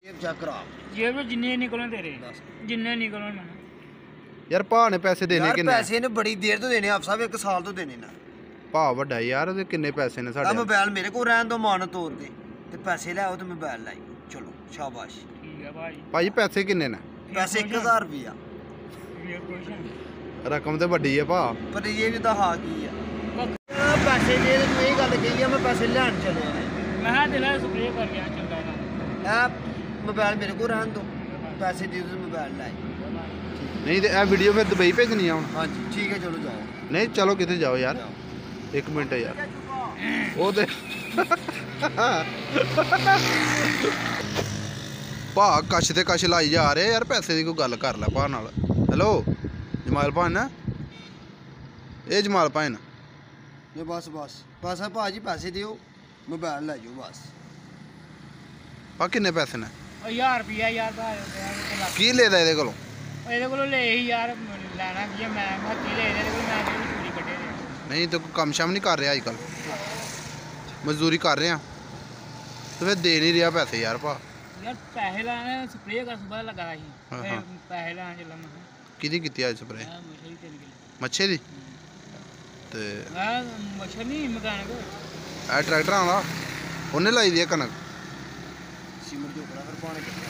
Check करा जेब में जिन्ने निकलन तेरे जिन्ने निकलन मैं यार भा ने पैसे देने यार किन्ने पैसे ने बड़ी देर तो देने आप सब 1 साल तो देने ना भा वड्डा यार ओदे किन्ने पैसे ने आ साडे मोबाइल मेरे को रहन दो मान तौर ते पैसे ले आओ तो मोबाइल लाई चलो शाबाश ठीक है भाई भाई पैसे किन्ने ने पैसे 1000 रुपया ये क्वेश्चन रकम ते वड्डी है भा पर ये भी तो हाँ की है पैसे दे तू यही गल कही है मैं पैसे लैन चले मैं दिला स्प्रे कर गया चंगा ना है मोबाइल मेरे को रहन दो पैसे दे दो मोबाइल लाई नहीं ते ए वीडियो फिर दुबई भेजनी है हुन हाँ जी ठीक है चलो जाओ नहीं चलो किथे जाओ यार 1 मिनट यार ओ ते भा कश ते कश लाई जा रहे यार पैसे दी कोई गल कर ले भा नाल हेलो जमाल भा ना ए जमाल भा ना ये बस है भाजी पैसे दियो मोबाइल लै जाओ बस भा किन्ने पैसे ने 1000 रुपया यार भाई की लेदा ਇਹਦੇ ਕੋਲੋਂ ਇਹਦੇ ਕੋਲੋਂ ਲੈ ਹੀ ਯਾਰ ਲੈਣਾ ਕੀ ਹੈ ਮੈਂ ਹੱਥੀ ਲੈ ਇਹਦੇ ਕੋਲ ਮੈਂ ਜਿਹੜੀ ਚੋਰੀ ਕੱਢੇ ਦੇ नहीं तो कोई कम शम नहीं कर रहा अजकल मजदूरी कर रहे हैं तो फिर दे नहीं रहा पैसे यार भा यार पैसे लाने स्प्रे कर सुबह लगा ही हाँ। पैसे लाने चला मैं किहदी कीती अज स्प्रे मछली तेल के मच्छे दी ते मैं मच्छर नहीं मकान को ए ट्रैक्टर वाला उन्हें लाई दी है कनक सिमर जो करा फिर पानी कितना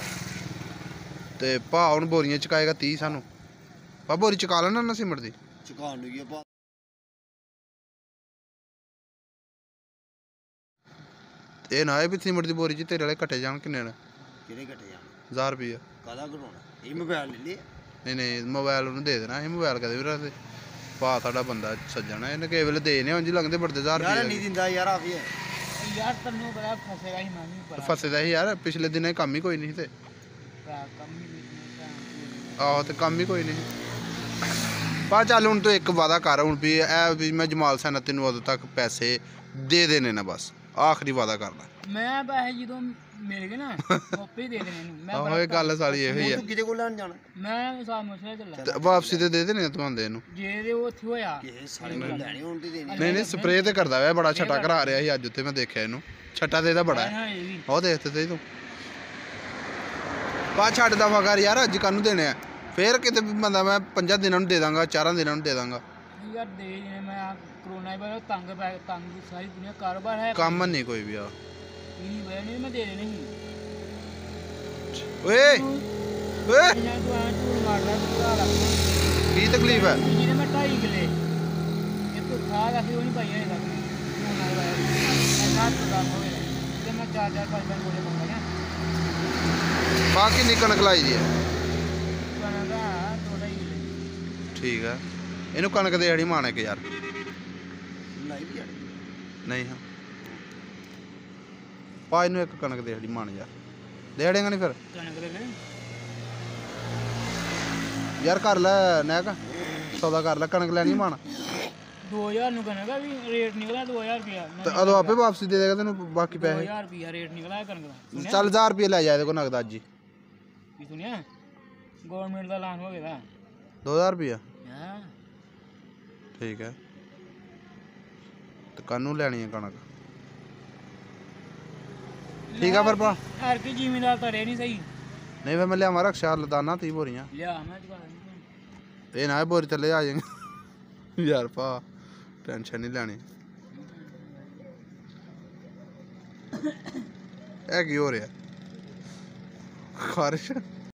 ते भा हुण बोरियां चकाएगा 30 सानू भा बोरी चका लेना ना सिमट दी चुकान लगी है ये ना है भी सिमट दी बोरी च तेरे वाले कट्टे जान किन्ने ने किहड़े कटे जान 1000 रुपया कादा घटाना ये मोबाइल ले लिया नहीं मोबाइल उन्हें दे देना मोबाइल कदे भी रखदे भा साडा बंदा सज्जन है इन्हें केई वेले देने उंज लगदे बड़दे 1000 यार रुपया नहीं दिंदा यार आप ये यार तन्नू बड़ा फसेगा ही मैं नहीं पता फसे दा ही यार पिछले दिन कम ही कोई नहीं थे कम ही आहो तो कम ही कोई नहीं पर चल हूँ तू एक वादा कर हूँ भी मैं जमाल सैना तेन उदों तक पैसे दे देने ना बस आखिरी वादा करना मैं पैसे जो मिल गए ना वापस दे देने मैं आहो ये गल सारी यही है तू किदे को लेन जाना मैं साथ मसला चला ते वापसी ते दे देने तू आंदे नू जे दे वो थी होया ये सारे को लेने होन ते देने नहीं स्प्रे ते करदा वे बड़ा छट्टा करा रहा ही अज उत्ते मैं देखिया इनू छट्टा देदा बड़ा है हां ये भी ਉਹ ਦੇਖ ਤੇ ਤੂੰ ਪਾ ਛੱਡ ਦਫਾ ਕਰ ਯਾਰ ਅੱਜ ਕਾਹਨੂੰ ਦੇਣੇ ਆ ਫੇਰ ਕਿਤੇ ਬੰਦਾ ਮੈਂ 5 ਦਿਨਾਂ ਨੂੰ ਦੇ ਦਾਂਗਾ 4 ਦਿਨਾਂ ਨੂੰ ਦੇ ਦਾਂਗਾ यार दे मैं कोरोना के बाद तंग सारी दुनिया कारोबार है ਕੰਮ ਨਹੀਂ ਕੋਈ ਵੀ ਆ यही वजह नहीं मैं दे देने ही ਓਏ ਓਏ मैं तो आज तू मार रहा तू काला ਕੀ ਤਕਲੀਫ ਹੈ जिन्हें मैं 2.5 किले ये तो खा रखी वो नहीं पाई है तक कोरोना के बाद मैं साथ तो काम हो गया जब मैं 4 5 बोले मंगा ना ਪਾ ਕਿੰਨੀ ਕਣਕ ਲਾਈ ਦੀ ਹੈ खाना का 2.5 किले ਠੀਕ ਹੈ ਇਹਨੂੰ ਕਣਕ ਦੇ ਅੜੀ ਮਾਣੇ ਕਿ ਯਾਰ नहीं भी यार ਨਹੀਂ ਹਾਂ ਪਾ ਇਹਨੂੰ ਇੱਕ ਕਣਕ ਦੇ ਅੜੀ ਮਾਣ ਯਾਰ ਦੇ ਅੜੇਗਾ ਨਹੀਂ ਫਿਰ कनक ले ले ਯਾਰ ਕਰ ਲੈ ਨੈਕ ਸੌਦਾ ਕਰ ਲੈ ਕਣਕ ਲੈਣੀ ਮਾਣ 2000 नु कनक का भी रेट निकला 2000 रुपया ਤੇ ਅਦੋਂ ਆਪੇ ਵਾਪਸੀ ਦੇ ਦੇਗਾ ਤੈਨੂੰ ਬਾਕੀ ਪੈਸੇ 2000 रुपया रेट निकला है कनक का ਚੱਲ 1000 ਰੁਪਏ ਲੈ ਜਾ ਇਹਦੇ ਕੋਲ ਨਗਦ ਅੱਜ ਹੀ की सुनिया गवर्नमेंट का ऐलान हो गया 2000 ਰੁਪਇਆ हां ਠੀਕ ਹੈ ਤੇ ਕਾਨੂੰ ਲੈਣੀ ਹੈ ਕਣਕ ਠੀਕ ਆ ਫਿਰ ਪਾ हर की जिम्मेदार तो रह नहीं सही ਨਹੀਂ ਫਿਰ ਮੈਂ ਲਿਆਵਾਂ ਰਕਸ਼ਾ ਲਦਾਨਾ 30 ਬੋਰੀਆਂ लिया मैं चुका ਇਹ ਨਾ ਇਹ ਬੋਰੀ ਥੱਲੇ ਆ ਜਾਏਗਾ ਯਾਰ ਪਾ ਟੈਨਸ਼ਨ ਨਹੀਂ ਲੈਣੀ ਇਹ ਕੀ ਹੋ ਰਿਹਾ ਖਾਰਿਸ਼